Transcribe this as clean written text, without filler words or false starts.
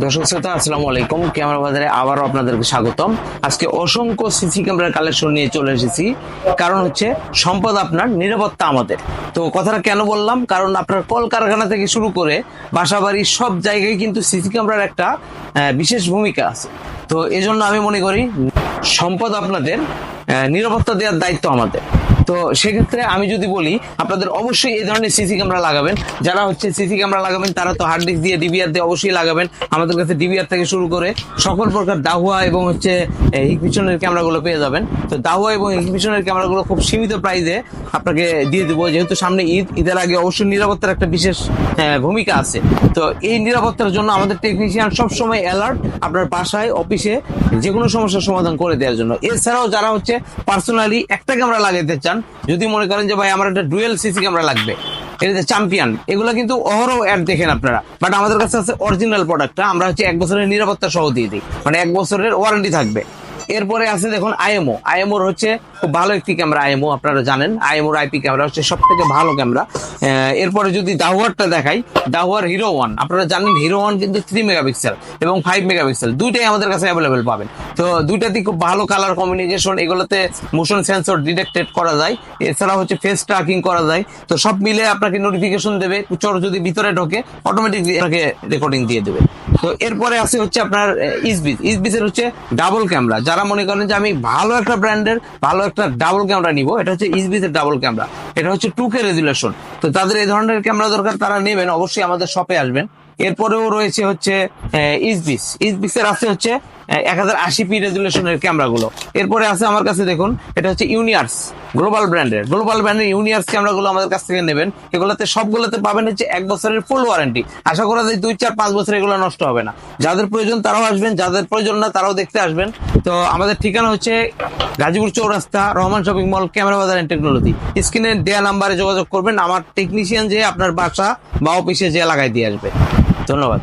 দর্শক শ্রোতা আসসালামু আলাইকুম। ক্যামেরা বাজারে আবারও আপনাদেরকে স্বাগতম। আজকে অসংখ্য সিসি ক্যামেরার কালেকশন নিয়ে চলে এসেছি। কারণ হচ্ছে সম্পদ আপনার, নিরাপত্তা আমাদের। তো কথাটা কেন বললাম, কারণ আপনার কলকারখানা থেকে শুরু করে বাসাবাড়ি সব জায়গায় কিন্তু সিসি ক্যামেরার একটা বিশেষ ভূমিকা আছে। তো এজন্য আমি মনে করি সম্পদ আপনাদের, নিরাপত্তা দেওয়ার দায়িত্ব আমাদের। তো সেক্ষেত্রে আমি যদি বলি আপনাদের অবশ্যই এই ধরনের সিসি ক্যামেরা লাগাবেন। যারা হচ্ছে সিসি ক্যামেরা লাগাবেন তারা তো হার্ড ডিস্ক দিয়ে ডিভিআর দিয়ে অবশ্যই লাগাবেন। আমাদের কাছে ডিভিআর থেকে শুরু করে সকল প্রকার দাহুয়া এবং হচ্ছে হিকভিশনের ক্যামেরাগুলো পেয়ে যাবেন। তো দাহুয়া এবং হিকভিশনের ক্যামেরাগুলো খুব সীমিত প্রাইসে আপনাকে দিয়ে দেবো, যেহেতু সামনে ঈদের আগে অবশ্যই নিরাপত্তার একটা বিশেষ ভূমিকা আছে। তো এই নিরাপত্তার জন্য আমাদের টেকনিশিয়ান সবসময় অ্যালার্ট, আপনার বাসায় অফিসে যে কোনো সমস্যার সমাধান করে দেওয়ার জন্য। এছাড়াও যারা হচ্ছে পার্সোনালি একটা ক্যামেরা লাগাইতে চান, যদি মনে করেন যে ভাই আমার একটা ডুয়েল সিসি ক্যামেরা লাগবে, এটা যে চ্যাম্পিয়ন, এগুলো কিন্তু অহরহ অ্যাড দেখেন আপনারা, বাট আমাদের কাছে আছে অরিজিনাল প্রোডাক্টটা। আমরা হচ্ছে 1 বছরের নিরাপত্তা সহ দিয়ে দিই, মানে 1 বছরের ওয়ারেন্টি থাকবে। এরপরে আছে দেখুন আইএমওর হচ্ছে খুব ভালো একটি ক্যামেরা। আইএমও আপনারা জানেন, আইএমওর আইপি ক্যামেরা হচ্ছে সব থেকে ভালো ক্যামেরা। এরপরে যদি দাহুয়ারটা দেখাই, দাহুয়ার হিরো ওয়ান, আপনারা জানেন হিরো ওয়ান কিন্তু 3 মেগাপিক্সেল এবং 5 মেগাপিক্সেল দুইটাই আমাদের কাছে অ্যাভেলেবেল পাবেন। তো দুইটাতেই খুব ভালো কালার কম্বিনেশন, এগুলোতে মোশন সেন্সর ডিটেক্টেড করা যায়, এছাড়া হচ্ছে ফেস ট্র্যাকিং করা যায়। তো সব মিলে আপনাকে নোটিফিকেশন দেবে, চোর যদি ভিতরে ঢোকে অটোমেটিক আপনাকে রেকর্ডিং দিয়ে দেবে। তো এরপরে আছে হচ্ছে আপনার ইসবিসের হচ্ছে ডাবল ক্যামেরা। যারা মনে করেন যে আমি ভালো একটা ব্র্যান্ডের ভালো একটা ডাবল ক্যামেরা নিব, এটা হচ্ছে ইসবিসের ডাবল ক্যামেরা। এটা হচ্ছে 2K রেজুলেশন। তো তাদের এই ধরনের ক্যামেরা দরকার, তারা নেবেন, অবশ্যই আমাদের শপে আসবেন। এরপরেও রয়েছে হচ্ছে ইসবিসের আছে হচ্ছে 1080p রেজুলেশনের ক্যামেরাগুলো। এরপরে আছে আমার কাছে দেখুন, এটা হচ্ছে ইউনিয়ার্স গ্লোবাল ব্র্যান্ডের ইউনিয়ার্স ক্যামেরাগুলো আমাদের কাছ থেকে নেবেন। এগুলোতে সবগুলোতে পাবেন হচ্ছে 1 বছরের ফুল ওয়ারেন্টি। আশা করা যায় 2, 4, 5 বছর এগুলো নষ্ট হবে না। যাদের প্রয়োজন তারাও আসবেন, যাদের প্রয়োজন না তারাও দেখতে আসবেন। তো আমাদের ঠিকানা হচ্ছে গাজীপুর চৌরাস্তা, রহমান শপিং মল, ক্যামেরা বাজার এন্ড টেকনোলজি। স্ক্রিনে দেয়া নাম্বারে যোগাযোগ করবেন, আমার টেকনিশিয়ান যে আপনার বাসা বা অফিসে যে লাগাই দিয়ে আসবে। ধন্যবাদ।